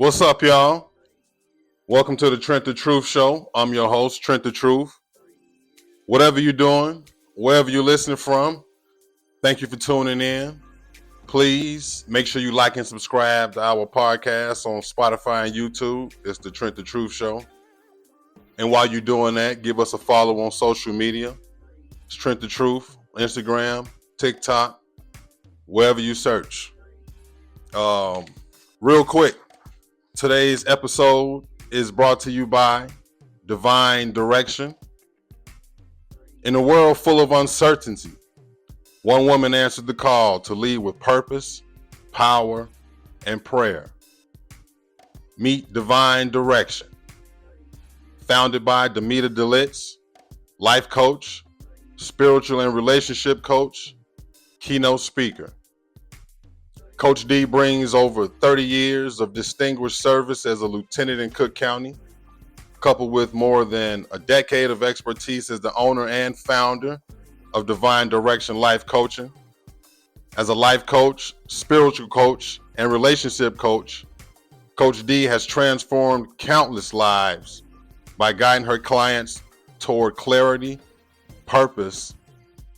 What's up, y'all? Welcome to the Trent the Truth Show. I'm your host, Trent the Truth. Whatever you're doing, wherever you're listening from, thank you for tuning in. Please make sure you like and subscribe to our podcast on Spotify and YouTube. It's the Trent the Truth Show. And while you're doing that, give us a follow on social media. It's Trent the Truth, Instagram, TikTok, wherever you search. Real quick, today's episode is brought to you by Divine Direction. In a world full of uncertainty, one woman answered the call to lead with purpose, power, and prayer. Meet Divine Direction. Founded by Demita DeLitz, life coach, spiritual and relationship coach, keynote speaker. Coach D brings over 30 years of distinguished service as a lieutenant in Cook County, coupled with more than a decade of expertise as the owner and founder of Divine Direction Life Coaching. As a life coach, spiritual coach, and relationship coach, Coach D has transformed countless lives by guiding her clients toward clarity, purpose,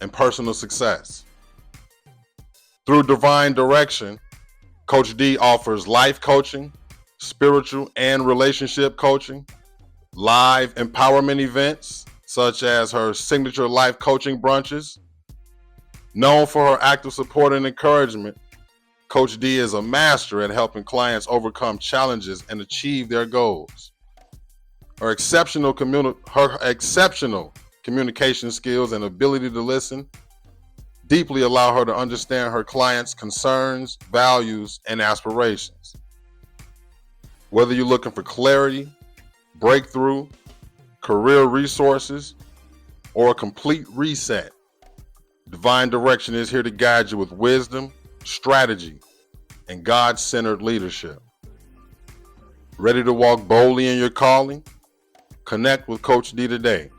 and personal success. Through Divine Direction, Coach D offers life coaching, spiritual and relationship coaching, live empowerment events, such as her signature life coaching brunches. Known for her active support and encouragement, Coach D is a master at helping clients overcome challenges and achieve their goals. Her exceptional communication skills and ability to listen deeply allow her to understand her clients' concerns, values, and aspirations. Whether you're looking for clarity, breakthrough, career resources, or a complete reset, Divine Direction is here to guide you with wisdom, strategy, and God-centered leadership. Ready to walk boldly in your calling? Connect with Coach D today.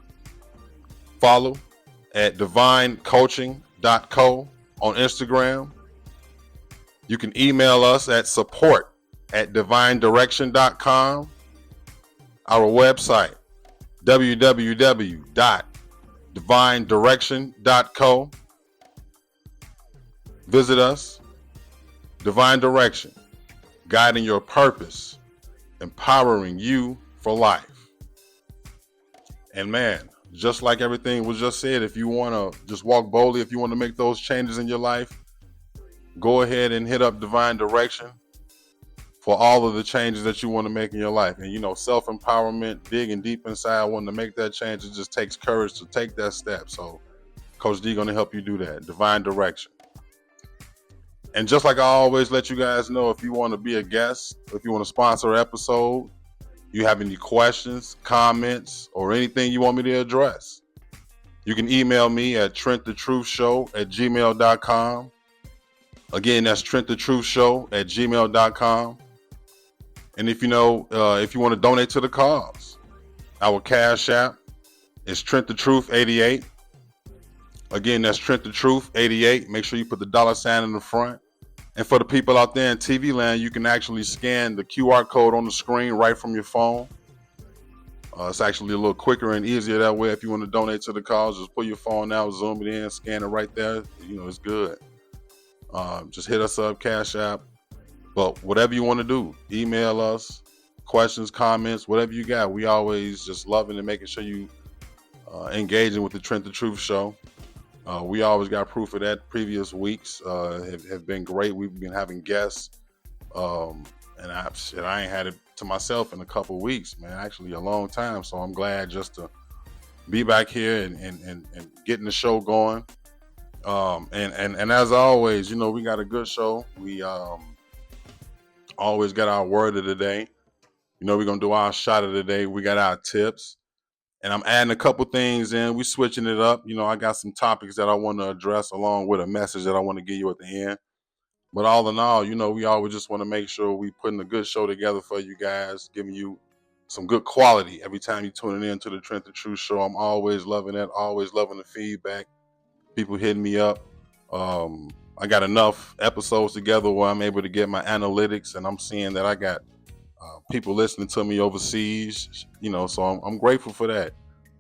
Follow at divinecoaching.co on Instagram. You can email us at support@divinedirection.com. Our website, www.divinedirection.co. Visit us. Divine Direction, guiding your purpose, empowering you for life. And man, just like everything was just said, if you want to just walk boldly, if you want to make those changes in your life, go ahead and hit up Divine Direction for all of the changes that you want to make in your life. And self-empowerment, digging deep inside, wanting to make that change, it just takes courage to take that step. So Coach D going to help you do that. Divine Direction. And just like I always let you guys know, if you want to be a guest, if you want to sponsor an episode, you have any questions, comments, or anything you want me to address, you can email me at trentthetruthshow@gmail.com. Again, that's trentthetruthshow@gmail.com. And if you want to donate to the cause, our Cash App is Trent the Truth 88. Again, that's Trent the Truth 88. Make sure you put the $ in the front. And for the people out there in TV land, you can actually scan the QR code on the screen right from your phone. It's actually a little quicker and easier that way. If you want to donate to the cause, just pull your phone out, zoom it in, scan it right there. It's good. Just hit us up, Cash App. But whatever you want to do, email us, questions, comments, whatever you got. We always just loving and making sure you engaging with the Trent the Truth Show. We always got proof of that. Previous weeks have been great. We've been having guests, and I ain't had it to myself in a couple of weeks, man. Actually, a long time. So I'm glad just to be back here and getting the show going. And as always, we got a good show. We always got our word of the day. We're gonna do our shot of the day. We got our tips. And I'm adding a couple things in. We're switching it up. I got some topics that I want to address along with a message that I want to give you at the end. But all in all, we always just want to make sure we putting a good show together for you guys, giving you some good quality every time you're tuning in to the Trent the Truth Show. I'm always loving that, always loving the feedback. People hitting me up. I got enough episodes together where I'm able to get my analytics, and I'm seeing that I got people listening to me overseas, so I'm grateful for that.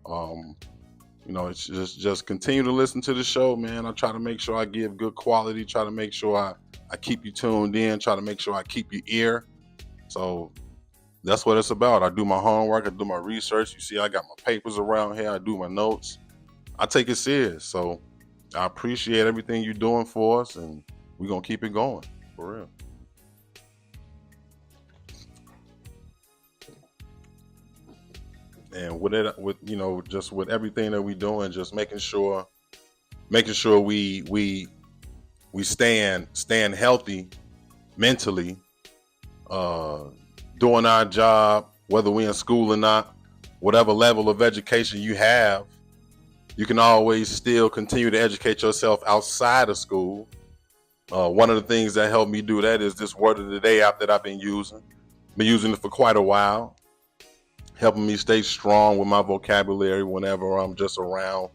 Um, it's just continue to listen to the show, man. I try to make sure I give good quality, try to make sure I keep you tuned in, try to make sure I keep your ear. So that's what it's about. I do my homework, I do my research. You see, I got my papers around here, I do my notes. I take it serious. So I appreciate everything you're doing for us, and we're going to keep it going, for real. And just with everything that we're doing, just making sure we staying healthy mentally, doing our job, whether we're in school or not, whatever level of education you have, you can always still continue to educate yourself outside of school. One of the things that helped me do that is this Word of the Day app that I've been using. Been using it for quite a while, helping me stay strong with my vocabulary whenever I'm just around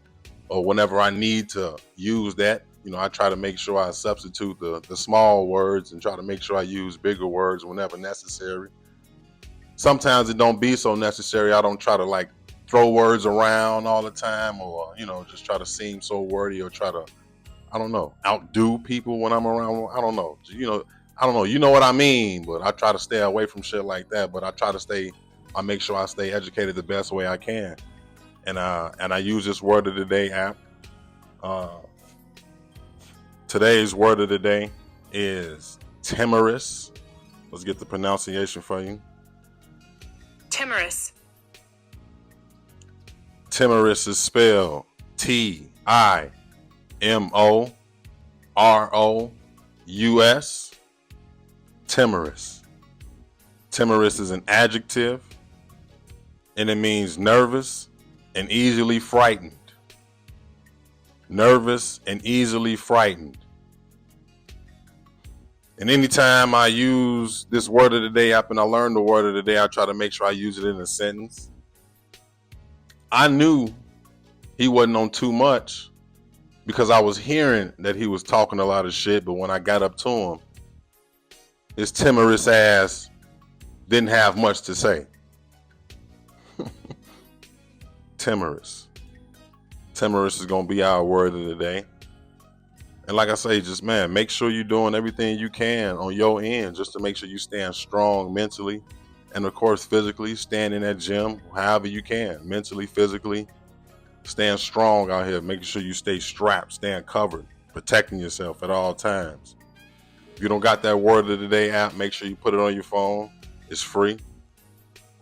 or whenever I need to use that. I try to make sure I substitute the small words and try to make sure I use bigger words whenever necessary. Sometimes it don't be so necessary. I don't try to throw words around all the time or, just try to seem so wordy or try to, I don't know, outdo people when I'm around. I don't know. I don't know. You know what I mean? But I try to stay away from shit like that. But I make sure I stay educated the best way I can. And I use this Word of the Day app. Today's Word of the Day is timorous. Let's get the pronunciation for you. Timorous. Timorous is spelled Timorous. Timorous. Timorous is an adjective, and it means nervous and easily frightened. Nervous and easily frightened. And anytime I use this Word of the Day app and I learn the Word of the Day, I try to make sure I use it in a sentence. I knew he wasn't on too much because I was hearing that he was talking a lot of shit, but when I got up to him, his timorous ass didn't have much to say. Timorous. Timorous is going to be our word of the day. And like I say, just, man, make sure you're doing everything you can on your end just to make sure you stand strong mentally and, of course, physically. Stand in that gym however you can, mentally, physically. Stand strong out here, making sure you stay strapped, stand covered, protecting yourself at all times. If you don't got that Word of the Day app, make sure you put it on your phone. It's free.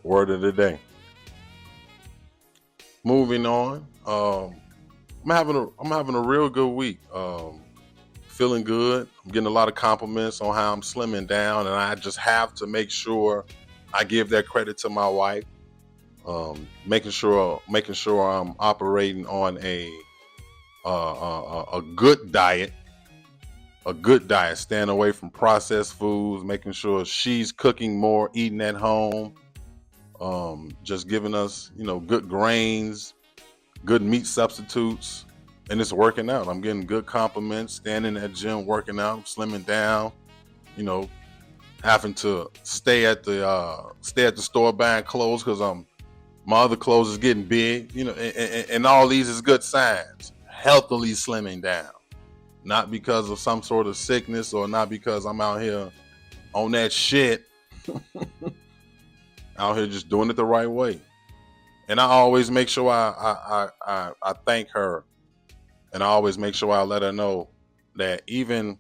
Word of the Day. Moving on. I'm having a real good week. Feeling good. I'm getting a lot of compliments on how I'm slimming down, and I just have to make sure I give that credit to my wife. Making sure I'm operating on a good diet. A good diet, staying away from processed foods, making sure she's cooking more, eating at home, just giving us, good grains, good meat substitutes, and it's working out. I'm getting good compliments, standing at gym, working out, slimming down, having to stay at the store buying clothes because my other clothes is getting big, and all these is good signs. Healthily slimming down. Not because of some sort of sickness or not because I'm out here on that shit. Out here just doing it the right way. And I always make sure I thank her. And I always make sure I let her know that even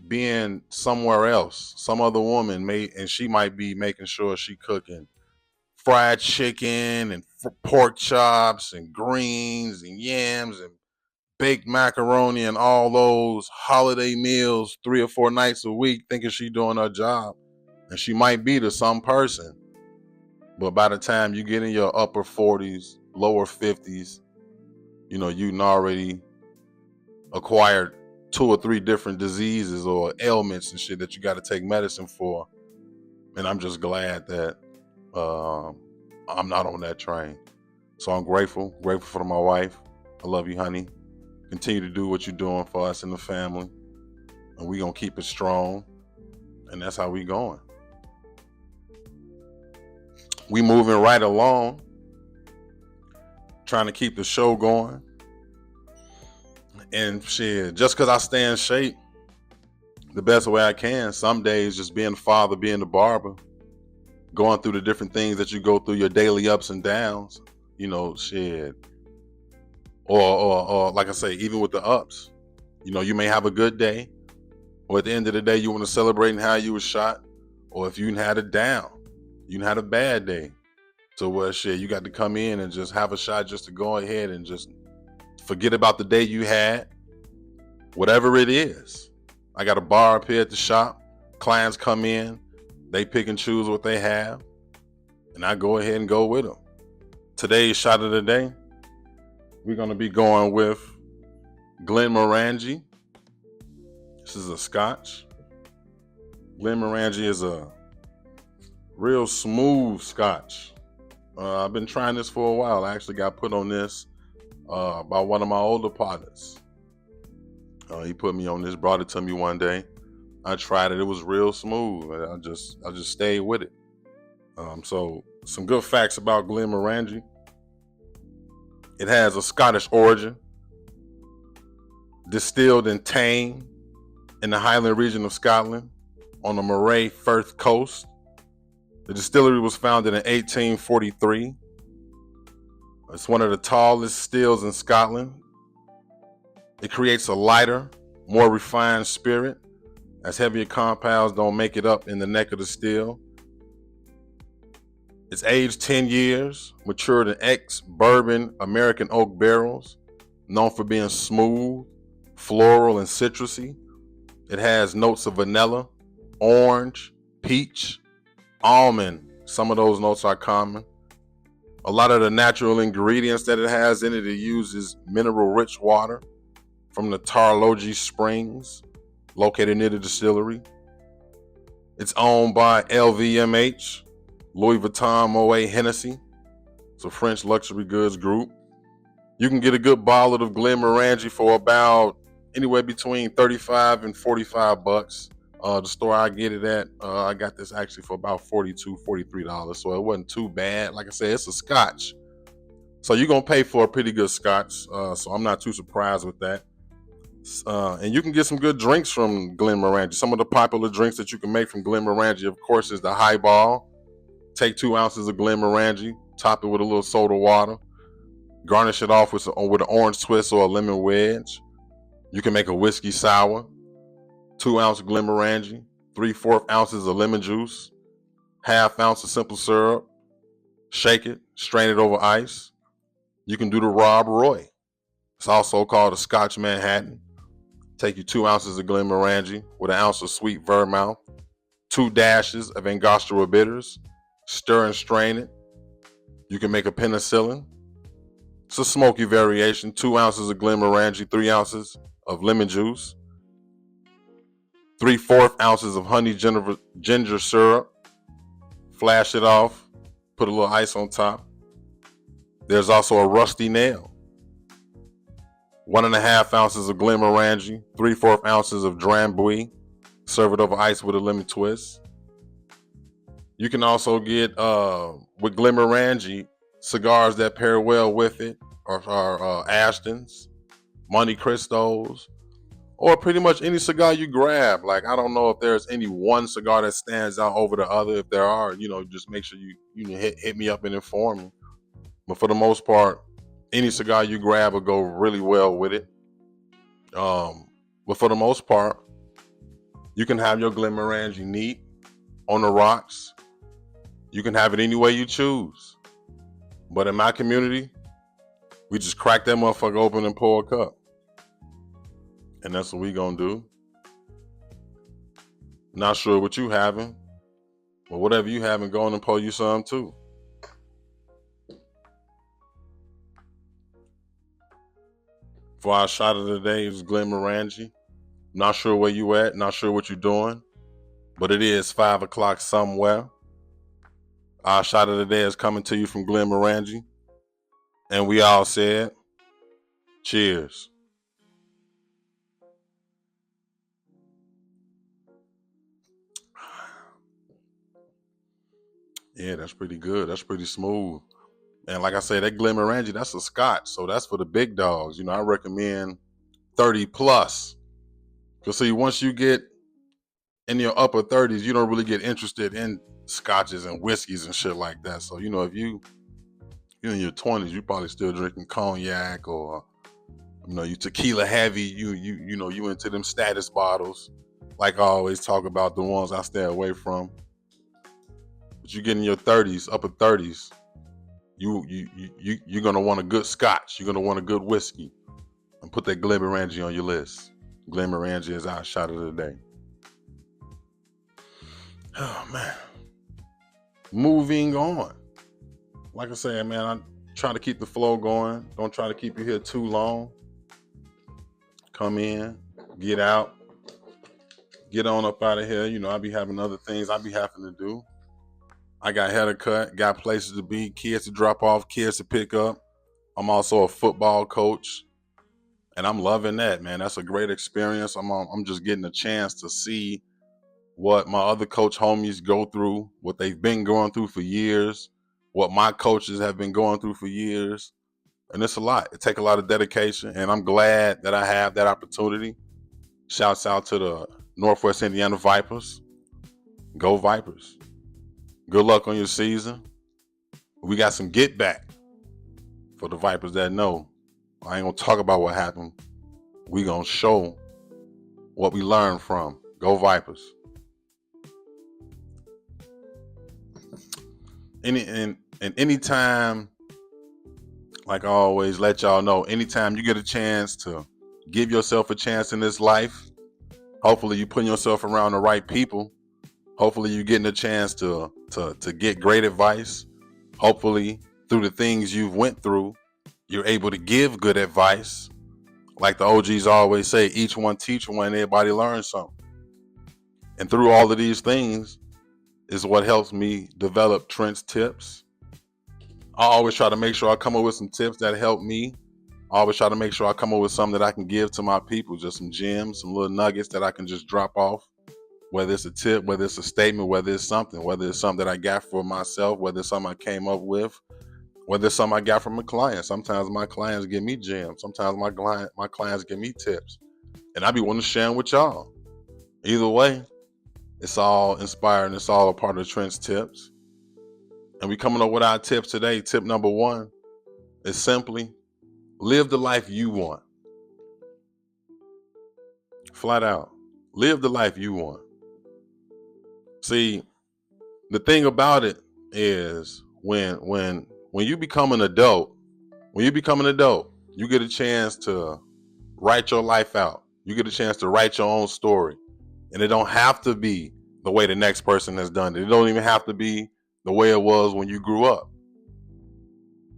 being somewhere else, some other woman and she might be making sure she cooking fried chicken and pork chops and greens and yams and baked macaroni and all those holiday meals 3 or 4 nights a week, thinking she doing her job. And she might be to some person. But by the time you get in your upper 40s, lower 50s, you already acquired 2 or 3 different diseases or ailments and shit that you got to take medicine for. And I'm just glad that I'm not on that train. So I'm grateful for my wife. I love you, honey. Continue to do what you're doing for us and the family. And we're going to keep it strong. And that's how we going. We moving right along, trying to keep the show going. And shit, just because I stay in shape the best way I can, some days just being the father, being the barber, going through the different things that you go through, your daily ups and downs, shit. Or like I say, even with the ups, you may have a good day, or at the end of the day, you want to celebrate how you were shot, or if you had a down, you had a bad day. So where shit, you got to come in and just have a shot just to go ahead and just forget about the day you had, whatever it is. I got a bar up here at the shop. Clients come in, they pick and choose what they have, and I go ahead and go with them. Today's shot of the day, we're going to be going with Glenmorangie. This is a scotch. Glenmorangie is a real smooth scotch. I've been trying this for a while. I actually got put on this by one of my older partners. He put me on this, brought it to me one day. I tried it. It was real smooth. I just stayed with it. So some good facts about Glenmorangie. It has a Scottish origin, distilled in Tame in the Highland region of Scotland on the Moray Firth coast. The distillery was founded in 1843. It's one of the tallest stills in Scotland. It creates a lighter, more refined spirit, as heavier compounds don't make it up in the neck of the still. It's aged 10 years, matured in ex-bourbon American oak barrels, known for being smooth, floral, and citrusy. It has notes of vanilla, orange, peach, almond. Some of those notes are common. A lot of the natural ingredients that it has in it, it uses mineral-rich water from the Tarlogie Springs, located near the distillery. It's owned by LVMH, Louis Vuitton Moet Hennessy. It's a French luxury goods group. You can get a good bottle of Glenmorangie for about anywhere between $35 and $45. The store I get it at, I got this actually for about $42, $43. So it wasn't too bad. Like I said, it's a scotch. So you're going to pay for a pretty good scotch. So I'm not too surprised with that. And you can get some good drinks from Glenmorangie. Some of the popular drinks that you can make from Glenmorangie, of course, is the highball. Take 2 ounces of Glenmorangie, top it with a little soda water, garnish it off with an orange twist or a lemon wedge. You can make a whiskey sour, 2 ounce Glenmorangie, 3/4 ounces of lemon juice, 1/2 ounce of simple syrup, shake it, strain it over ice. You can do the Rob Roy. It's also called a Scotch Manhattan. Take you 2 ounces of Glenmorangie with 1 ounce of sweet Vermouth, 2 dashes of Angostura bitters, stir and strain it. You can make a penicillin. It's a smoky variation. 2 ounces of Glenmorangie, 3 ounces of lemon juice, 3/4 ounces of honey ginger syrup. Flash it off. Put a little ice on top. There's also a rusty nail. 1.5 ounces of Glenmorangie, 3/4 ounces of Drambuie. Serve it over ice with a lemon twist. You can also get, with Glenmorangie, cigars that pair well with it are Ashtons, Monte Cristos, or pretty much any cigar you grab. Like, I don't know if there's any one cigar that stands out over the other. If there are, just make sure you hit me up and inform me. But for the most part, any cigar you grab will go really well with it. But for the most part, you can have your Glenmorangie neat on the rocks. You can have it any way you choose. But in my community, we just crack that motherfucker open and pour a cup. And that's what we gonna do. Not sure what you having, but whatever you having, go on and pour you some too. For our shot of the day is Glenmorangie. Not sure where you at, not sure what you're doing, but it is 5 o'clock somewhere. Our shot of the day is coming to you from Glenmorangie. And we all said, cheers. Yeah, that's pretty good. That's pretty smooth. And like I say, that Glenmorangie, that's a scotch. So that's for the big dogs. I recommend 30 plus. Because see, once you get in your upper 30s, you don't really get interested in scotches and whiskeys and shit like that. So, if you're in your 20s, you probably still drinking cognac or, you tequila heavy, you into them status bottles. Like I always talk about, the ones I stay away from. But you get in your 30s, upper 30s, you're gonna want a good scotch. You're gonna want a good whiskey, and put that Glenmorangie on your list. Glenmorangie is our shot of the day. Oh man. Moving on. Like I said, man, I try to keep the flow going. Don't try to keep you here too long. Come in, get out, get on up out of here. I be having other things I be having to do. I got hair to cut, got places to be, kids to drop off, kids to pick up. I'm also a football coach, and I'm loving that, man. That's a great experience. I'm just getting a chance to see what my other coach homies go through, what they've been going through for years, what my coaches have been going through for years. And it's a lot. It takes a lot of dedication, and I'm glad that I have that opportunity. Shouts out to the Northwest Indiana Vipers. Go Vipers. Good luck on your season. We got some get back for the Vipers that know. I ain't gonna talk about what happened. We gonna show what we learned from. Go Vipers. Anytime, like I always let y'all know, anytime you get a chance to give yourself a chance in this life, hopefully you putting yourself around the right people. Hopefully you're getting a chance to get great advice. Hopefully through the things you've went through, you're able to give good advice. Like the OGs always say, each one teach one, everybody learns something. And through all of these things is what helps me develop Trent's tips. I always try to make sure I come up with some tips that help me. I always try to make sure I come up with something that I can give to my people, just some gems, some little nuggets that I can just drop off. Whether it's a tip, whether it's a statement, whether it's something that I got for myself, whether it's something I came up with, whether it's something I got from a client. Sometimes my clients give me gems. Sometimes my clients give me tips. And I be wanting to share them with y'all. Either way, it's all inspiring. It's all a part of Trent's tips. And we coming up with our tips today. Tip number 1 is simply live the life you want. Flat out. Live the life you want. See, the thing about it is when you become an adult, you get a chance to write your life out. You get a chance to write your own story. And it don't have to be the way the next person has done it. It don't even have to be the way it was when you grew up.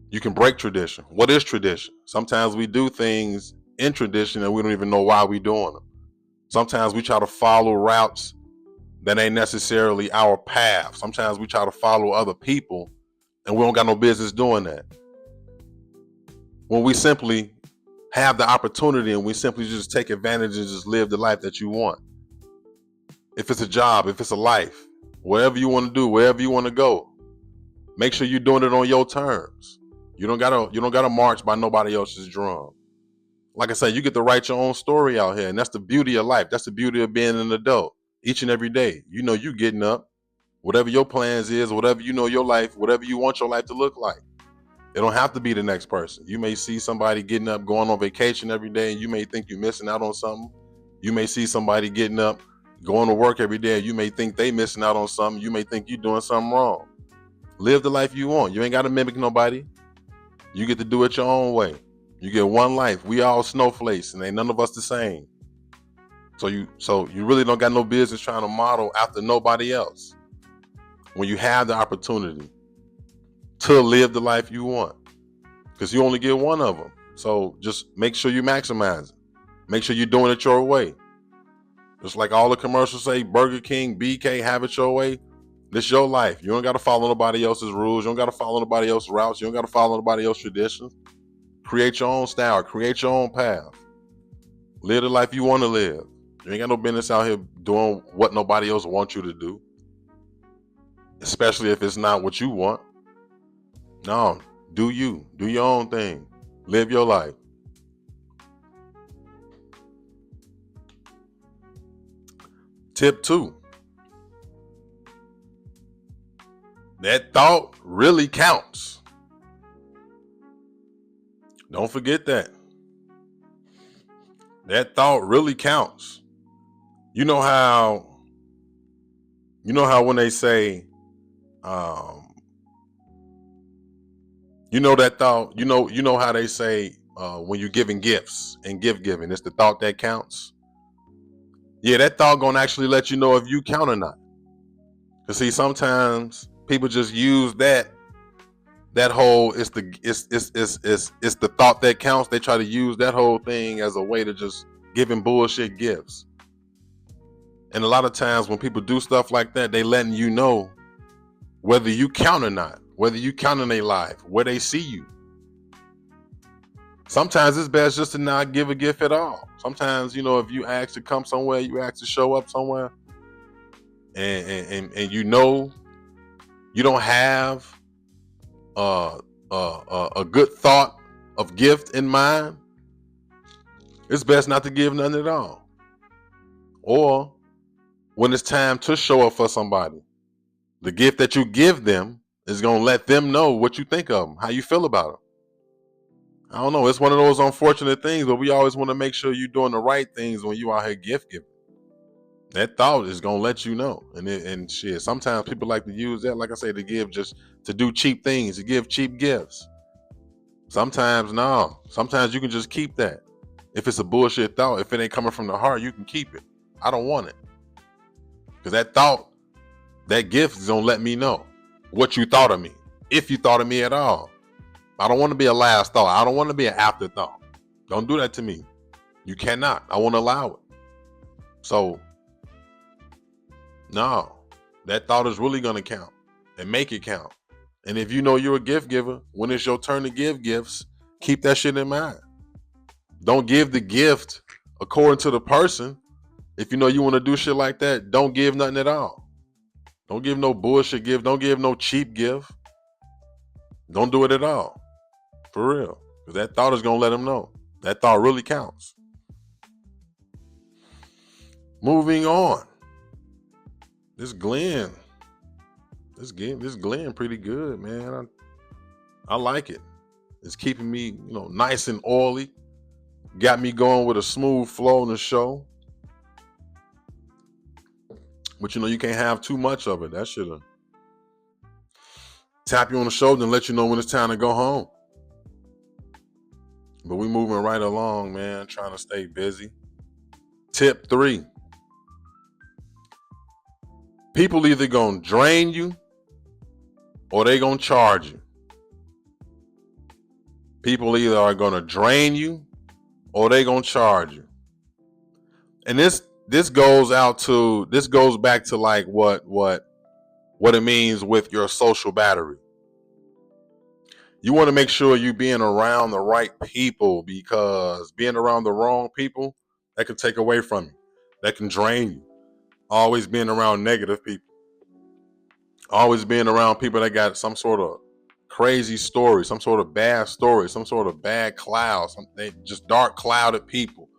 You can break tradition. What is tradition? Sometimes we do things in tradition and we don't even know why we're doing them. Sometimes we try to follow routes that ain't necessarily our path. Sometimes we try to follow other people and we don't got no business doing that. When we simply have the opportunity and we simply just take advantage and just live the life that you want. If it's a job, if it's a life, whatever you want to do, wherever you want to go, make sure you're doing it on your terms. You don't gotta march by nobody else's drum. Like I said, you get to write your own story out here, and that's the beauty of life. That's the beauty of being an adult. Each and every day, you getting up, whatever your plans is, whatever your life, whatever you want your life to look like. It don't have to be the next person. You may see somebody getting up, going on vacation every day, and you may think you're missing out on something. You may see somebody getting up, going to work every day, and you may think they missing out on something. You may think you're doing something wrong. Live the life you want. You ain't got to mimic nobody. You get to do it your own way. You get one life. We all snowflakes, and ain't none of us the same. So you really don't got no business trying to model after nobody else. When you have the opportunity to live the life you want, because you only get one of them. So just make sure you maximize it. Make sure you're doing it your way. Just like all the commercials say, Burger King, BK, have it your way. This your life. You don't got to follow nobody else's rules. You don't got to follow nobody else's routes. You don't got to follow nobody else's traditions. Create your own style. Create your own path. Live the life you want to live. You ain't got no business out here doing what nobody else wants you to do. especially if it's not what you want. No, do you. Do your own thing. Live your life. Tip 2. That thought really counts. Don't forget that. That thought really counts. You know how when they say, that thought, how they say when you're giving gifts and gift giving, it's the thought that counts. Yeah, that thought gonna actually let you know if you count or not. Cause see, sometimes people just use that whole it's the thought that counts. They try to use that whole thing as a way to just giving bullshit gifts. And a lot of times when people do stuff like that, they letting you know whether you count or not, whether you count in their life, where they see you. Sometimes it's best just to not give a gift at all. Sometimes, if you ask to come somewhere, you ask to show up somewhere, and you don't have a good thought of gift in mind, it's best not to give nothing at all. Or when it's time to show up for somebody, the gift that you give them is going to let them know what you think of them, how you feel about them. I don't know. It's one of those unfortunate things, but we always want to make sure you're doing the right things when you out here gift giving. That thought is going to let you know. And shit, sometimes people like to use that, like I say, to give just to do cheap things, to give cheap gifts. Sometimes, no. Sometimes you can just keep that. If it's a bullshit thought, if it ain't coming from the heart, you can keep it. I don't want it. Because that thought, that gift is going to let me know what you thought of me. If you thought of me at all. I don't want to be a last thought. I don't want to be an afterthought. Don't do that to me. You cannot. I won't allow it. So, no. That thought is really going to count. And make it count. And if you know you're a gift giver, when it's your turn to give gifts, keep that shit in mind. Don't give the gift according to the person. If you know you want to do shit like that, don't give nothing at all. Don't give no bullshit gift. Don't give no cheap gift. Don't do it at all. For real. Because that thought is going to let them know. That thought really counts. Moving on. This Glenn pretty good, man. I like it. It's keeping me, nice and oily. Got me going with a smooth flow in the show. But you can't have too much of it. That should tap you on the shoulder and let you know when it's time to go home. But we moving right along, man. Trying to stay busy. Tip 3. People either gonna drain you or they gonna charge you. People either are gonna drain you or they gonna charge you. And this goes back to like what it means with your social battery. You want to make sure you're being around the right people, because being around the wrong people, that can take away from you. That can drain you. Always being around negative people. Always being around people that got some sort of crazy story, some sort of bad story, some sort of bad cloud, they just dark clouded people.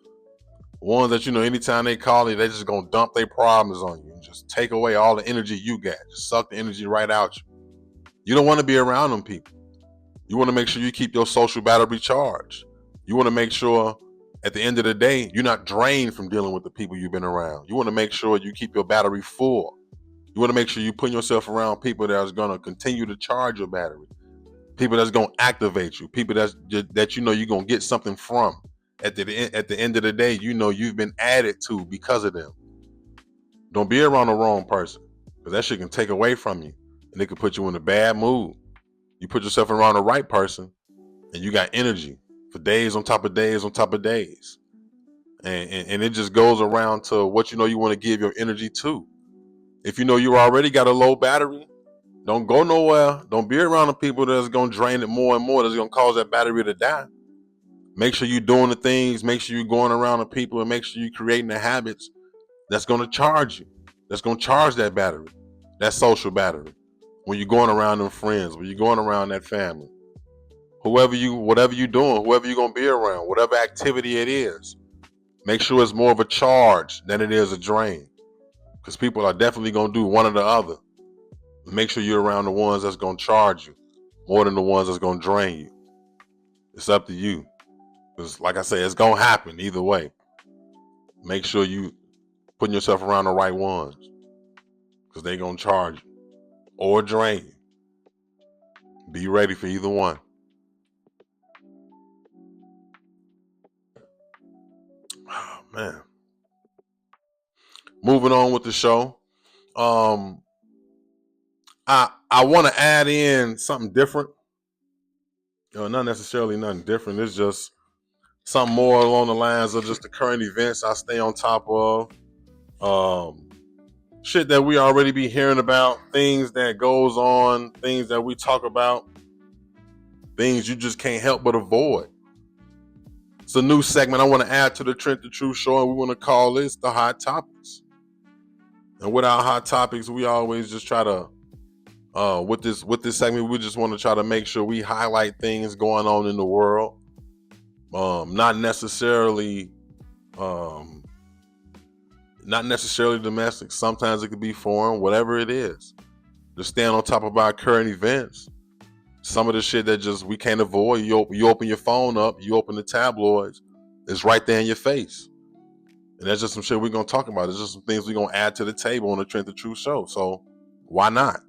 Ones that, anytime they call you, they just gonna dump their problems on you and just take away all the energy you got. Just suck the energy right out you. You don't want to be around them people. You want to make sure you keep your social battery charged. You want to make sure at the end of the day, you're not drained from dealing with the people you've been around. You want to make sure you keep your battery full. You want to make sure you put yourself around people that are going to continue to charge your battery. People that's going to activate you. People that you're going to get something from. At the end of the day, you've been added to because of them. Don't be around the wrong person, because that shit can take away from you and it can put you in a bad mood. You put yourself around the right person and you got energy for days on top of days on top of days. And it just goes around to what you want to give your energy to. If you already got a low battery, don't go nowhere. Don't be around the people that's going to drain it more and more. That's going to cause that battery to die. Make sure you're doing the things. Make sure you're going around the people, and make sure you're creating the habits that's going to charge you. That's going to charge that battery, that social battery. when you're going around them friends, when you're going around that family, whatever you doing, whoever you're gonna be around, whatever activity it is, make sure it's more of a charge than it is a drain. Because people are definitely gonna do one or the other. Make sure you're around the ones that's gonna charge you more than the ones that's gonna drain you. It's up to you. Because like I say, it's gonna happen either way. Make sure you putting yourself around the right ones. Because they gonna charge you or drain you. Be ready for either one. Oh, man. Moving on with the show. I want to add in something different. Not necessarily nothing different. It's just something more along the lines of just the current events I stay on top of. Shit that we already be hearing about, things that goes on, things that we talk about, things you just can't help but avoid. It's a new segment I want to add to the Trent the Truth Show, and we want to call this the Hot Topics. And with our Hot Topics, we always just try to, with this segment, we just want to try to make sure we highlight things going on in the world. Not necessarily domestic. Sometimes it could be foreign, whatever it is. Just stand on top of our current events. Some of the shit that just we can't avoid. You open your phone up, you open the tabloids, it's right there in your face. And that's just some shit we're gonna talk about. It's just some things we're gonna add to the table on the Trent the Truth Show. So why not?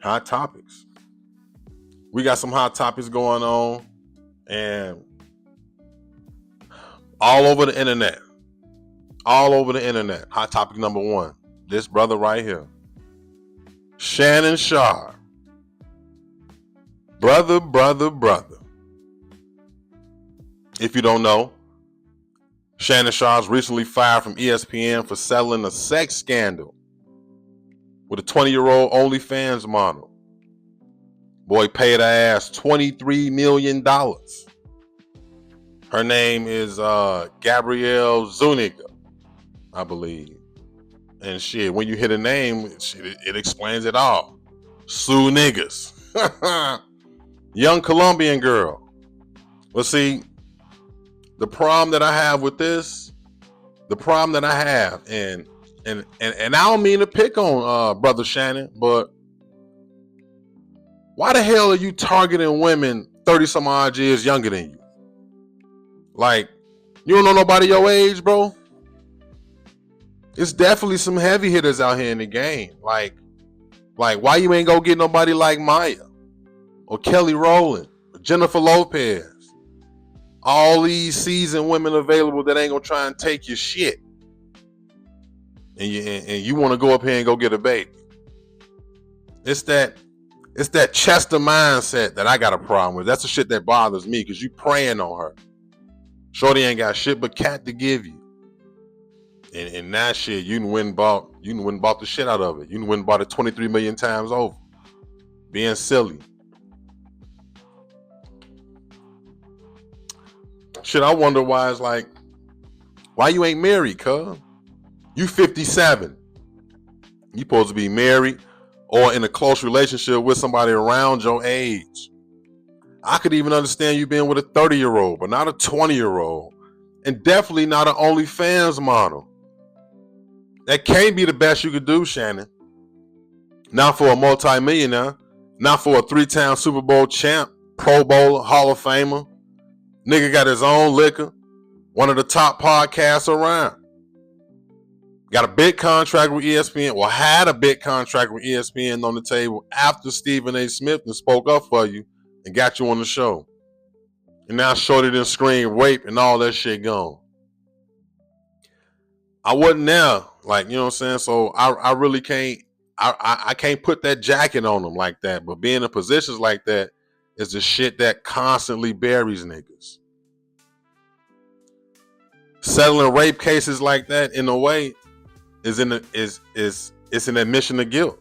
Hot topics. We got some hot topics going on, and all over the internet. Hot topic number one. This brother right here. Shannon Sharpe. Brother. If you don't know, Shannon Sharpe's recently fired from ESPN for settling a sex scandal with a 20-year-old OnlyFans model. Boy paid her ass $23 million. Her name is Gabrielle Zuniga, I believe. And shit, when you hit a name, it explains it all. Sue niggas. Young Colombian girl. Well, see, the problem that I have with this, and I don't mean to pick on Brother Shannon, but why the hell are you targeting women 30 some odd years younger than you? Like, you don't know nobody your age, bro? It's definitely some heavy hitters out here in the game. Like why you ain't go get nobody like Maya or Kelly Rowland or Jennifer Lopez? All these seasoned women available that ain't gonna try and take your shit. And you want to go up here and go get a baby. It's that Chester mindset that I got a problem with. That's the shit that bothers me, because you praying on her. Shorty ain't got shit but cat to give you. And that shit, you done went and bought the shit out of it. You done went and bought it 23 million times over. Being silly. Shit, I wonder why it's like, why you ain't married, cuz? You 57. You supposed to be married or in a close relationship with somebody around your age. I could even understand you being with a 30-year-old, but not a 20-year-old. And definitely not an OnlyFans model. That can't be the best you could do, Shannon. Not for a multi-millionaire. Not for a 3-time Super Bowl champ, Pro Bowler, Hall of Famer. Nigga got his own liquor. One of the top podcasts around. Got a big contract with ESPN. Well, had a big contract with ESPN on the table after Stephen A. Smith spoke up for you and got you on the show. And now Shorty done scream rape and all that shit gone. I wasn't there. Like, you know what I'm saying? So I really can't, I can't put that jacket on them like that. But being in positions like that is the shit that constantly buries niggas. Settling rape cases like that, in a way, is it's an admission of guilt.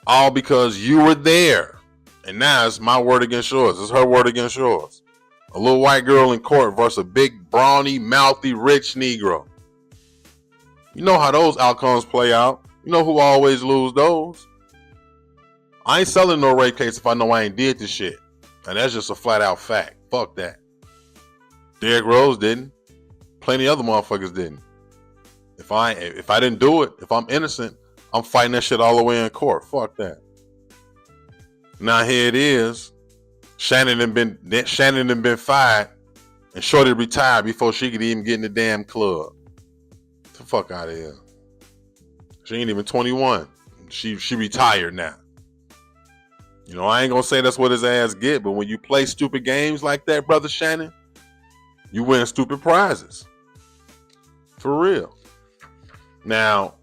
All because you were there. And now it's my word against yours. It's her word against yours. A little white girl in court versus a big, brawny, mouthy, rich Negro. You know how those outcomes play out. You know who always lose those. I ain't selling no rape case if I know I ain't did this shit. And that's just a flat out fact. Fuck that. Derrick Rose didn't. Plenty other motherfuckers didn't. If I didn't do it, if I'm innocent, I'm fighting that shit all the way in court. Fuck that. Now here it is. Shannon had been fired, and Shorty retired before she could even get in the damn club. Get the fuck out of here. She ain't even 21. She retired now. You know, I ain't gonna say that's what his ass get, but when you play stupid games like that, brother Shannon, you win stupid prizes. For real. Now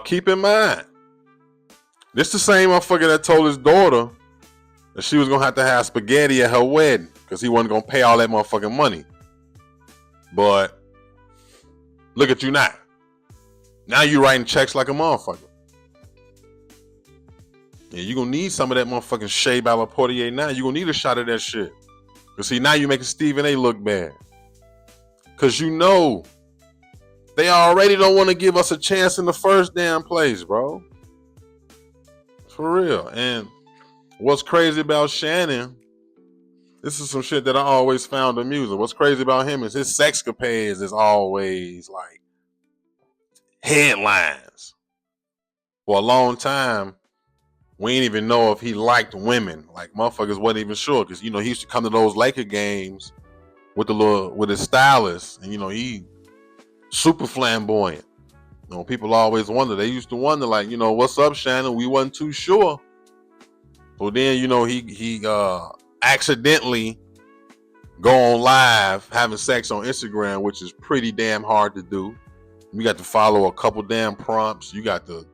keep in mind, this the same motherfucker that told his daughter that she was gonna have to have spaghetti at her wedding because he wasn't gonna pay all that motherfucking money. But look at you now. Now you writing checks like a motherfucker. Yeah, you gonna need some of that motherfucking Shea Portier now. You gonna need a shot of that shit. Cause see, now you making Stephen A look bad. Cause you know they already don't want to give us a chance in the first damn place, bro. For real. And what's crazy about Shannon, this is some shit that I always found amusing. What's crazy about him is his sexcapades is always like headlines. For a long time, we didn't even know if he liked women. Like motherfuckers wasn't even sure. Cause you know, he used to come to those Laker games with his stylist. And you know, he super flamboyant. You know, people always wonder. They used to wonder, like, you know, what's up, Shannon? We wasn't too sure. So then, you know, he accidentally go on live having sex on Instagram, which is pretty damn hard to do. You got to follow a couple damn prompts. You got to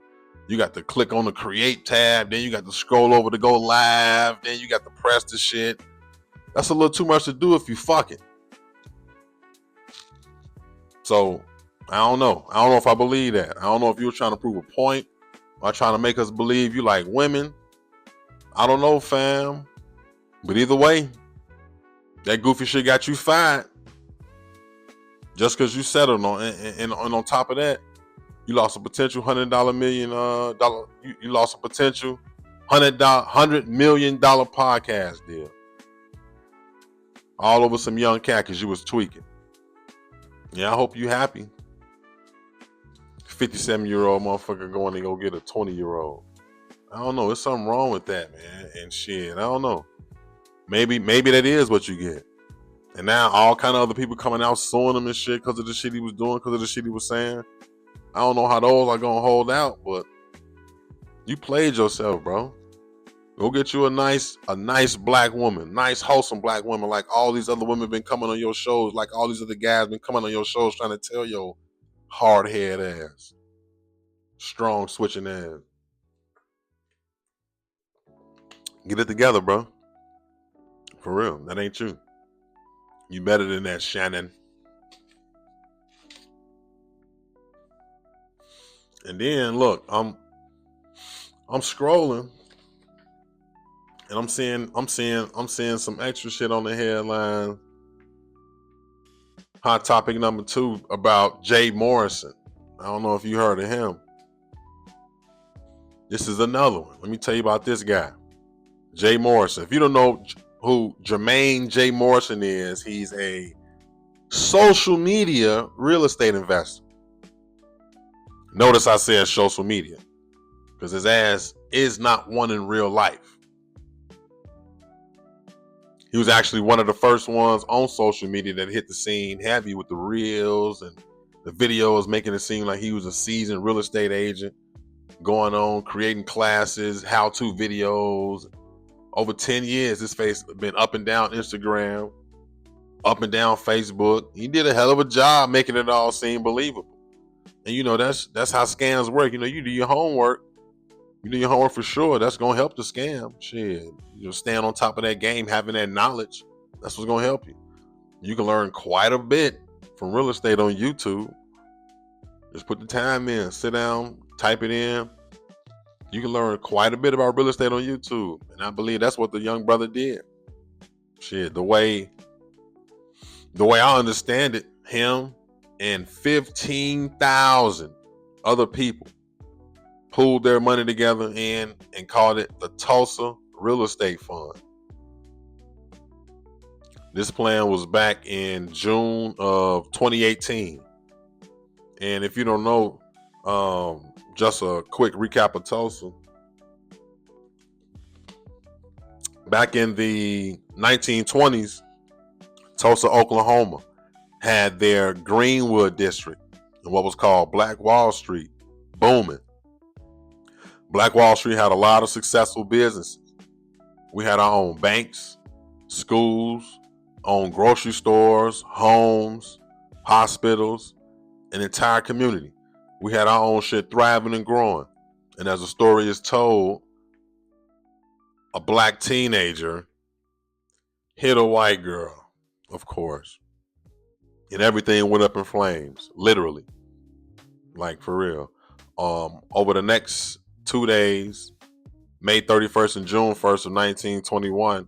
click on the create tab. Then you got to scroll over to go live. Then you got to press the shit. That's a little too much to do if you fucking. So I don't know. I don't know if I believe that. I don't know if you were trying to prove a point or trying to make us believe you like women. I don't know, fam. But either way, that goofy shit got you fired. Just because you settled on, and on top of that, you lost a potential $100 million. You lost a potential $100 million podcast deal. All over some young cat because you was tweaking. Yeah, I hope you happy. 57-year-old motherfucker going to go get a 20-year-old. I don't know. There's something wrong with that, man. And shit, I don't know. Maybe that is what you get. And now all kind of other people coming out suing him and shit because of the shit he was doing, because of the shit he was saying. I don't know how those are gonna hold out, but you played yourself, bro. Go get you a nice black woman, nice wholesome black woman, like all these other women been coming on your shows, like all these other guys been coming on your shows trying to tell your hard head ass, strong switching ass. Get it together, bro. For real, that ain't you. You better than that, Shannon. And then look, I'm scrolling. And I'm seeing some extra shit on the headline. Hot topic number 2 about Jay Morrison. I don't know if you heard of him. This is another one. Let me tell you about this guy, Jay Morrison. If you don't know who Jermaine J. Morrison is, he's a social media real estate investor. Notice I said social media because his ass is not one in real life. He was actually one of the first ones on social media that hit the scene heavy with the reels and the videos, making it seem like he was a seasoned real estate agent, going on, creating classes, how-to videos. Over 10 years, his face has been up and down Instagram, up and down Facebook. He did a hell of a job making it all seem believable. And you know, that's how scams work. You know, you do your homework. You do your homework for sure. That's going to help the scam. Shit. You know, staying on top of that game, having that knowledge, that's what's going to help you. You can learn quite a bit from real estate on YouTube. Just put the time in, sit down, type it in. You can learn quite a bit about real estate on YouTube. And I believe that's what the young brother did. Shit, the way I understand it, him and 15,000 other people pooled their money together and called it the Tulsa Real Estate Fund. This plan was back in June of 2018. And if you don't know, just a quick recap of Tulsa. Back in the 1920s, Tulsa, Oklahoma had their Greenwood district and what was called Black Wall Street booming. Black Wall Street had a lot of successful businesses. We had our own banks, schools, own grocery stores, homes, hospitals, an entire community. We had our own shit thriving and growing. And as the story is told, a black teenager hit a white girl, of course. And everything went up in flames, literally. Like, for real. Over the next 2 days, May 31st and June 1st of 1921,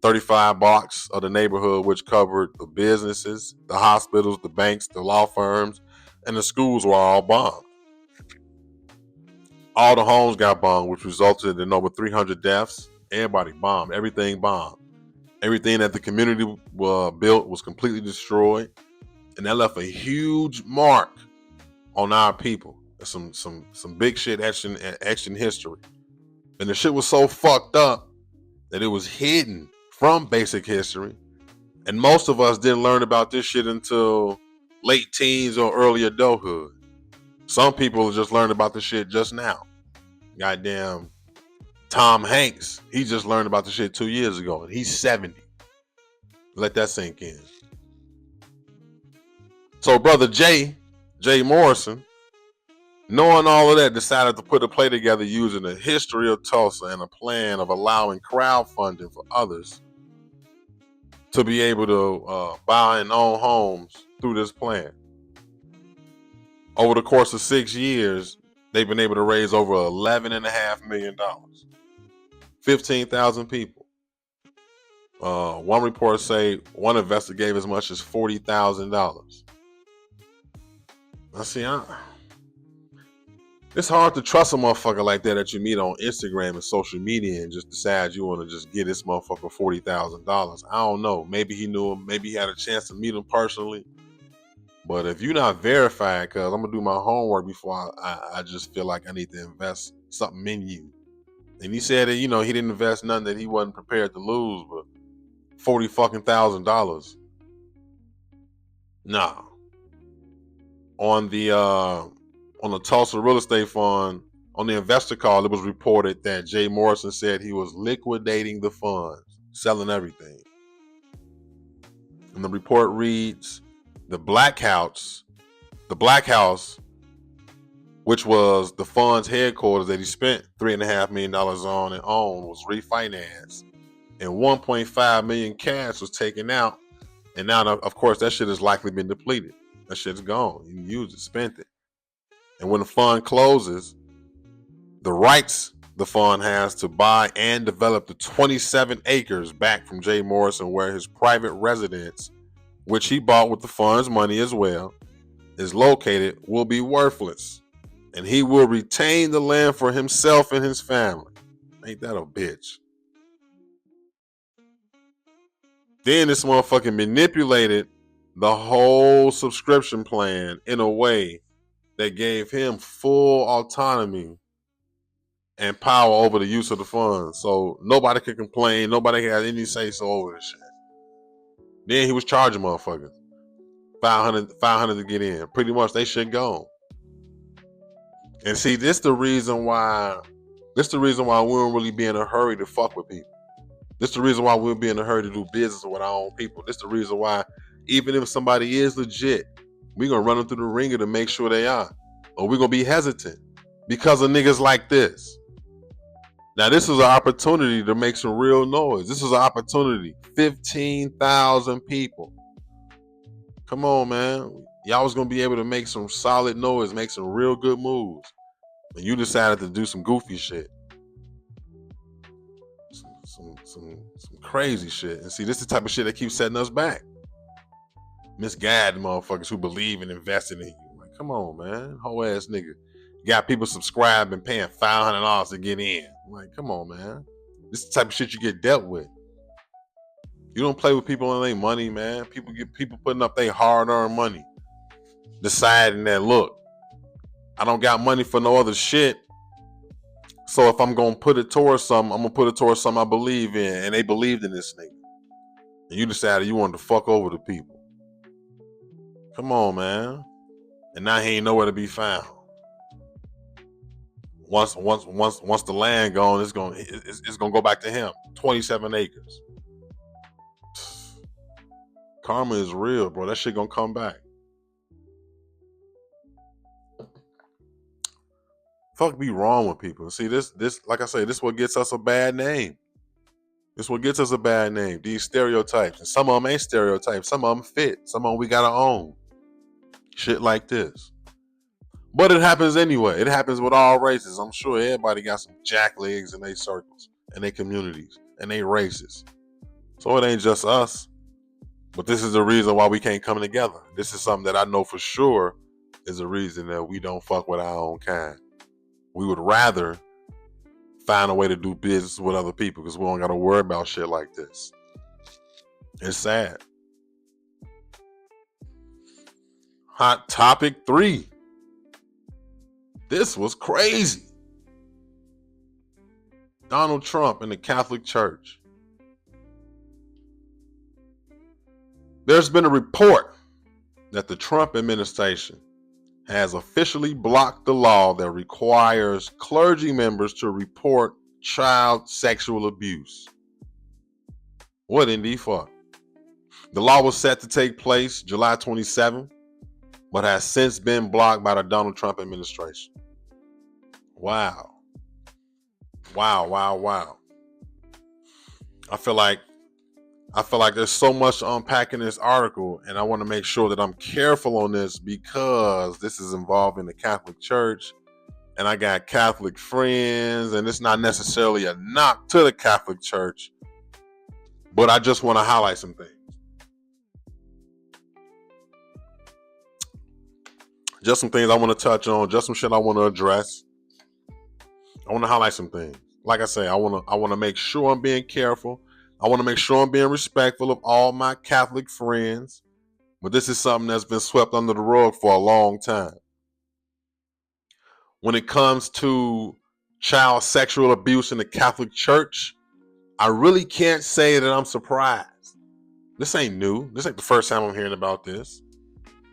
35 blocks of the neighborhood, which covered the businesses, the hospitals, the banks, the law firms, and the schools, were all bombed. All the homes got bombed, which resulted in over 300 deaths. Everybody bombed. Everything bombed. Everything that the community built was completely destroyed. And that left a huge mark on our people. Some big shit etched in history. And the shit was so fucked up that it was hidden from basic history. And most of us didn't learn about this shit until late teens or early adulthood. Some people just learned about the shit just now. Goddamn Tom Hanks, he just learned about the shit 2 years ago, and he's 70. Let that sink in. So brother Jay Morrison, knowing all of that, decided to put a play together using the history of Tulsa and a plan of allowing crowdfunding for others to be able to buy and own homes through this plan. Over the course of 6 years, they've been able to raise over $11.5 million. 15,000 people. One report say one investor gave as much as $40,000. Now see, it's hard to trust a motherfucker like that you meet on Instagram and social media and just decide you want to just give this motherfucker $40,000. I don't know. Maybe he knew him. Maybe he had a chance to meet him personally. But if you're not verified, because I'm going to do my homework before I just feel like I need to invest something in you. And he said that, he didn't invest nothing that he wasn't prepared to lose, but $40,000. Nah. On the Tulsa Real Estate Fund, on the investor call, it was reported that Jay Morrison said he was liquidating the funds, selling everything. And the report reads, the Black House, which was the fund's headquarters that he spent $3.5 million on and owned, was refinanced. And $1.5 million cash was taken out. And now, of course, that shit has likely been depleted. That shit's gone. You used it, spent it. And when the fund closes, the rights the fund has to buy and develop the 27 acres back from Jay Morrison, where his private residence, which he bought with the fund's money as well, is located, will be worthless. And he will retain the land for himself and his family. Ain't that a bitch? Then this motherfucker manipulated the whole subscription plan in a way that gave him full autonomy and power over the use of the funds. So nobody could complain. Nobody had any say so over this shit. Then he was charging motherfuckers $500 to get in. Pretty much they shit gone. And see, this the reason why we don't really be in a hurry to fuck with people. This the reason why we'll be in a hurry to do business with our own people. This the reason why, even if somebody is legit, we're gonna run them through the ringer to make sure they are. Or we're gonna be hesitant because of niggas like this. Now, this is an opportunity to make some real noise. This is an opportunity. 15,000 people. Come on, man. Y'all was gonna be able to make some solid noise, make some real good moves. And you decided to do some goofy shit. Some crazy shit. And see, this is the type of shit that keeps setting us back. Misguided motherfuckers who believe in investing in you. Like, come on, man. Whole ass nigga. got people subscribing, paying $500 to get in. I'm like, come on, man. This is the type of shit you get dealt with. You don't play with people and their money, man. People putting up their hard-earned money, deciding that, look, I don't got money for no other shit. So if I'm gonna put it towards something, I'm gonna put it towards something I believe in, and they believed in this nigga. And you decided you wanted to fuck over the people. Come on, man. And now he ain't nowhere to be found. Once the land gone, it's gonna go back to him. 27 acres. Karma is real, bro. That shit gonna come back. Fuck be wrong with people. See, this like I say, this what gets us a bad name. This what gets us a bad name. These stereotypes. And some of them ain't stereotypes. Some of them fit. Some of them we gotta own. Shit like this. But it happens anyway. It happens with all races. I'm sure everybody got some jacklegs in their circles, in their communities, and they races. So it ain't just us. But this is the reason why we can't come together. This is something that I know for sure is a reason that we don't fuck with our own kind. We would rather find a way to do business with other people because we don't got to worry about shit like this. It's sad. Hot topic 3. This was crazy. Donald Trump and the Catholic Church. There's been a report that the Trump administration has officially blocked the law that requires clergy members to report child sexual abuse. What in the fuck? The law was set to take place July 27th, but has since been blocked by the Donald Trump administration. Wow. Wow. I feel like there's so much to unpack in this article, and I want to make sure that I'm careful on this because this is involving the Catholic Church, and I got Catholic friends, and it's not necessarily a knock to the Catholic Church, but I just want to highlight some things. Just some things I want to touch on, just some shit I want to address. I want to highlight some things. Like I say, I want to make sure I'm being careful. I want to make sure I'm being respectful of all my Catholic friends, but this is something that's been swept under the rug for a long time. When it comes to child sexual abuse in the Catholic Church, I really can't say that I'm surprised. This ain't new. This ain't the first time I'm hearing about this.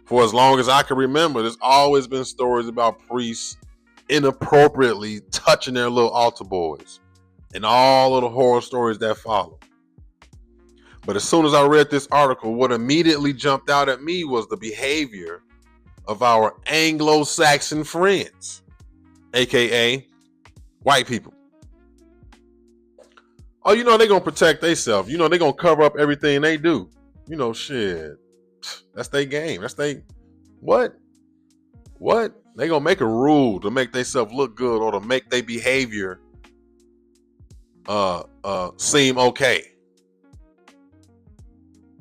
For as long as I can remember, there's always been stories about priests inappropriately touching their little altar boys and all of the horror stories that follow. But as soon as I read this article, what immediately jumped out at me was the behavior of our Anglo-Saxon friends, aka white people. Oh, you know, they're going to protect themselves. You know, they're going to cover up everything they do. You know, shit. That's their game. That's they. What? They going to make a rule to make themselves look good or to make their behavior seem okay.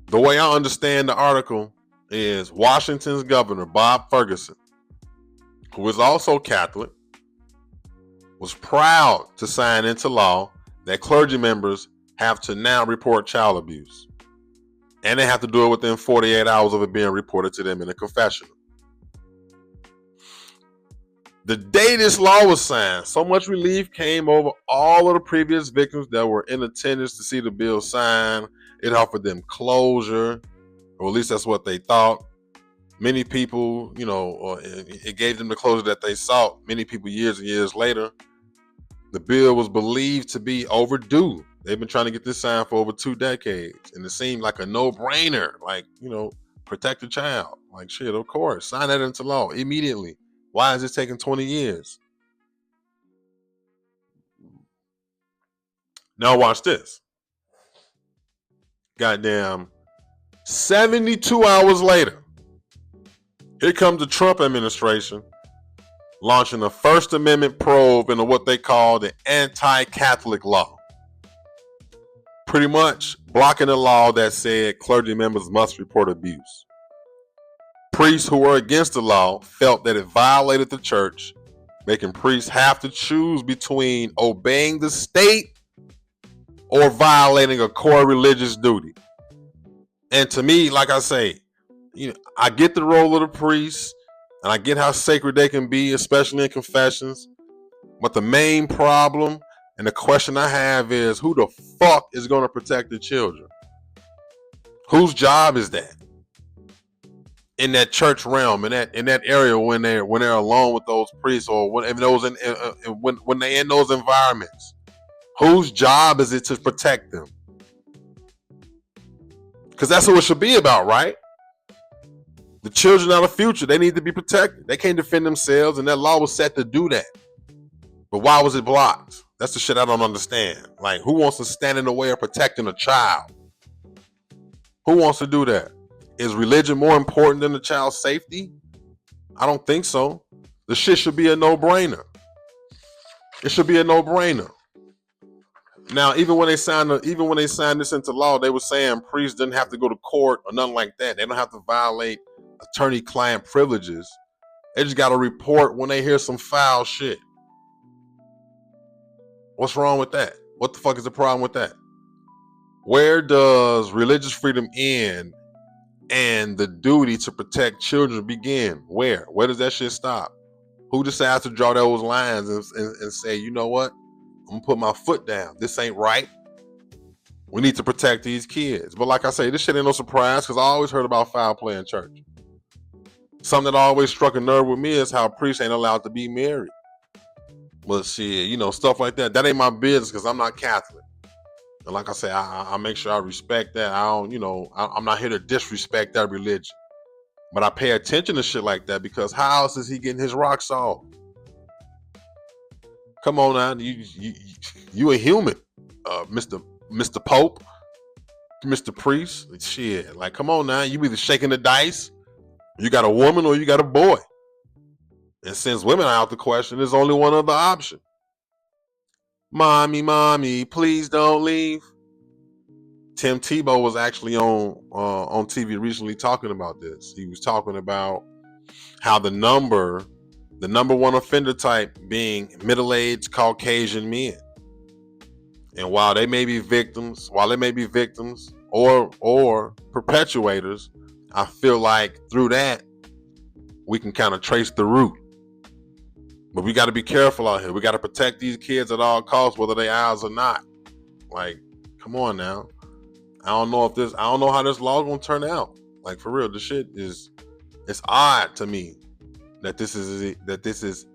The way I understand the article is Washington's governor, Bob Ferguson, who is also Catholic, was proud to sign into law that clergy members have to now report child abuse. And they have to do it within 48 hours of it being reported to them in a confessional. The day this law was signed, so much relief came over all of the previous victims that were in attendance to see the bill signed. It offered them closure, or at least that's what they thought. Many people, you know, it gave them the closure that they sought. Many people years and years later, the bill was believed to be overdue. They've been trying to get this signed for over 2 decades, and it seemed like a no-brainer, like, you know, protect the child. Like, shit, of course, sign that into law immediately. Why is it taking 20 years? Now watch this. Goddamn, 72 hours later, here comes the Trump administration launching a First Amendment probe into what they call the anti-Catholic law. Pretty much blocking a law that said clergy members must report abuse. Priests who were against the law felt that it violated the church making priests have to choose between obeying the state or violating a core religious duty. And to me, like I say, I get the role of the priest, and I get how sacred they can be, especially in confessions. But the main problem and the question I have is, who the fuck is going to protect the children? Whose job is that? In that church realm, in that area, when they're alone with those priests, or when they're in those environments, whose job is it to protect them? Because that's what it should be about, right? The children are the future. They need to be protected. They can't defend themselves, and that law was set to do that. But why was it blocked? That's the shit I don't understand. Like, who wants to stand in the way of protecting a child? Who wants to do that? Is religion more important than the child's safety? I don't think so. The shit should be a no-brainer. It should be a no-brainer. Now, even when they signed this into law, they were saying priests didn't have to go to court or nothing like that. They don't have to violate attorney-client privileges. They just got to report when they hear some foul shit. What's wrong with that? What the fuck is the problem with that? Where does religious freedom end and the duty to protect children begin? Where does that shit stop? Who decides to draw those lines and say, you know what? I'm gonna put my foot down. This ain't right. We need to protect these kids. But like I say, this shit ain't no surprise, because I always heard about foul play in church. Something that always struck a nerve with me is how priests ain't allowed to be married. But shit, stuff like that. That ain't my business, because I'm not Catholic. And like I say, I make sure I respect that. I'm not here to disrespect that religion. But I pay attention to shit like that, because how else is he getting his rocks off? Come on now, you a human, Mr. Pope, Mr. Priest. Shit, like, come on now, you either shaking the dice, you got a woman or you got a boy. And since women are out the question, there's only one other option. Mommy, please don't leave. Tim Tebow was actually on TV recently talking about this. He was talking about how the number one offender type being middle-aged Caucasian men. And while they may be victims or perpetuators, I feel like through that we can kind of trace the root. But we got to be careful out here. We got to protect these kids at all costs, whether they ours or not. Like, come on now. I don't know how this law is gonna turn out. Like, for real, this shit it's odd to me that this is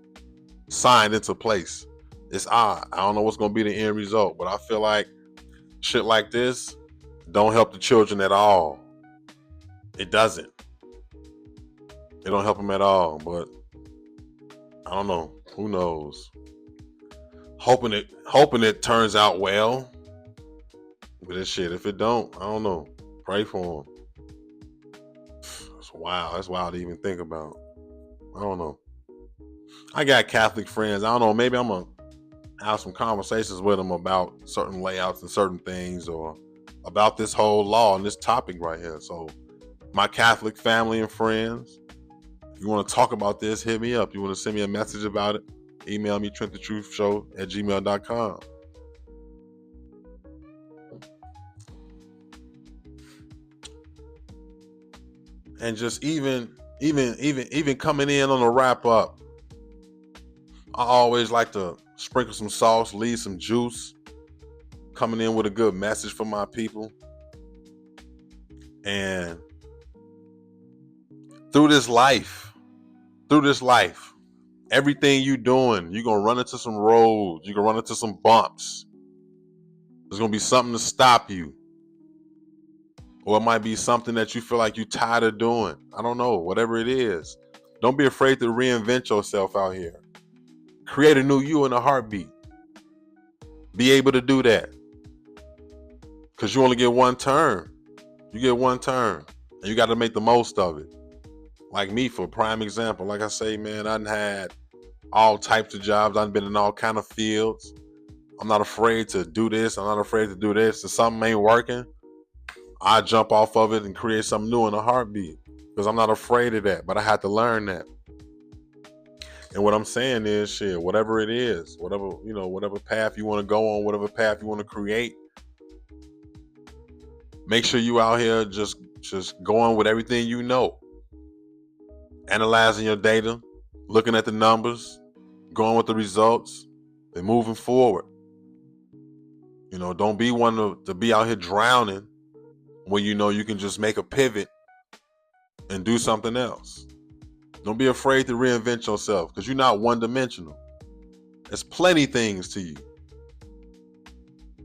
signed into place. It's odd. I don't know what's gonna be the end result, but I feel like shit like this don't help the children at all. It doesn't. It don't help them at all. But I don't know. Who knows? Hoping it turns out well. But this shit, if it don't, I don't know. Pray for them. That's wild. That's wild to even think about. I don't know. I got Catholic friends. I don't know. Maybe I'm going to have some conversations with them about certain layouts and certain things, or about this whole law and this topic right here. So my Catholic family and friends, if you want to talk about this, hit me up. You want to send me a message about it, email me, TrentTheTruthShow@gmail.com. And just even coming in on a wrap up, I always like to sprinkle some sauce, leave some juice, coming in with a good message for my people. And through this life, everything you doing, you're going to run into some roads, you're going to run into some bumps. There's going to be something to stop you. Or it might be something that you feel like you're tired of doing. I don't know, whatever it is. Don't be afraid to reinvent yourself out here. Create a new you in a heartbeat. Be able to do that. Because you only get one turn. You get one turn. And you got to make the most of it. Like me, for a prime example. Like I say, man, I done had all types of jobs. I've been in all kind of fields. I'm not afraid to do this. I'm not afraid to do this. If something ain't working, I jump off of it and create something new in a heartbeat, because I'm not afraid of that. But I had to learn that. And what I'm saying is, shit, whatever it is, whatever path you want to go on, whatever path you want to create, make sure you out here just going with everything you know, analyzing your data, looking at the numbers, going with the results, and moving forward. Don't be one to be out here drowning when you know you can just make a pivot and do something else. Don't be afraid to reinvent yourself, because you're not one-dimensional. There's plenty things to you.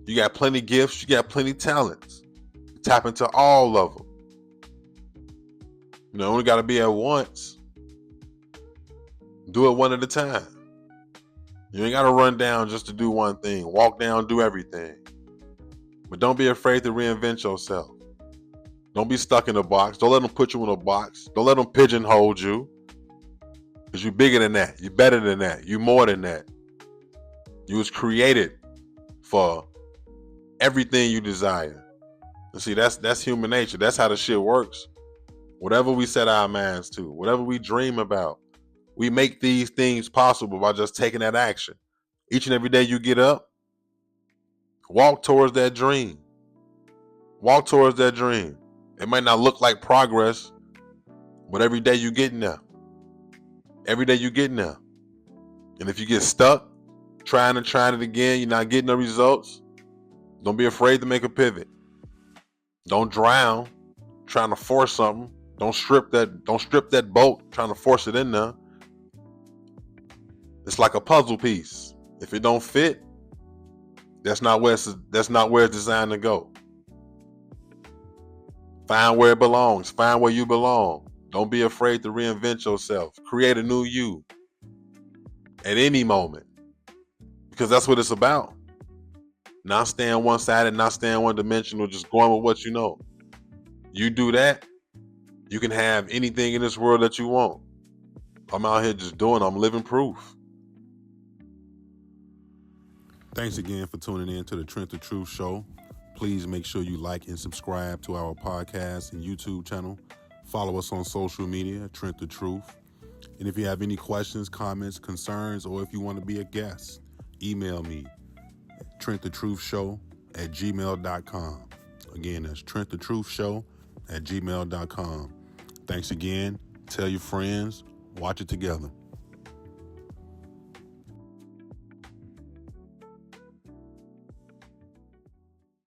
You got plenty gifts, you got plenty talents. Tap into all of them. Only got to be at once. Do it one at a time. You ain't got to run down just to do one thing. Walk down, do everything. But don't be afraid to reinvent yourself. Don't be stuck in a box. Don't let them put you in a box. Don't let them pigeonhole you. Because you're bigger than that. You're better than that. You're more than that. You was created for everything you desire. And see, that's human nature. That's how the shit works. Whatever we set our minds to, whatever we dream about, we make these things possible by just taking that action. Each and every day you get up, walk towards that dream. Walk towards that dream. It might not look like progress, but every day you getting there. Every day you getting there. And if you get stuck, trying it again, you're not getting the results, don't be afraid to make a pivot. Don't drown trying to force something. Don't strip that boat trying to force it in there. It's like a puzzle piece. If it don't fit, that's not where it's designed to go. Find where it belongs. Find where you belong. Don't be afraid to reinvent yourself. Create a new you at any moment, because that's what it's about. Not staying one-sided, not staying one-dimensional, just going with what you know. You do that, you can have anything in this world that you want. I'm out here just doing it. I'm living proof. Thanks again for tuning in to the Trent the Truth Show. Please make sure you like and subscribe to our podcast and YouTube channel. Follow us on social media, Trent the Truth. And if you have any questions, comments, concerns, or if you want to be a guest, email me, TrentTheTruthShow@gmail.com. Again, that's TrentTheTruthShow@gmail.com. Thanks again. Tell your friends. Watch it together.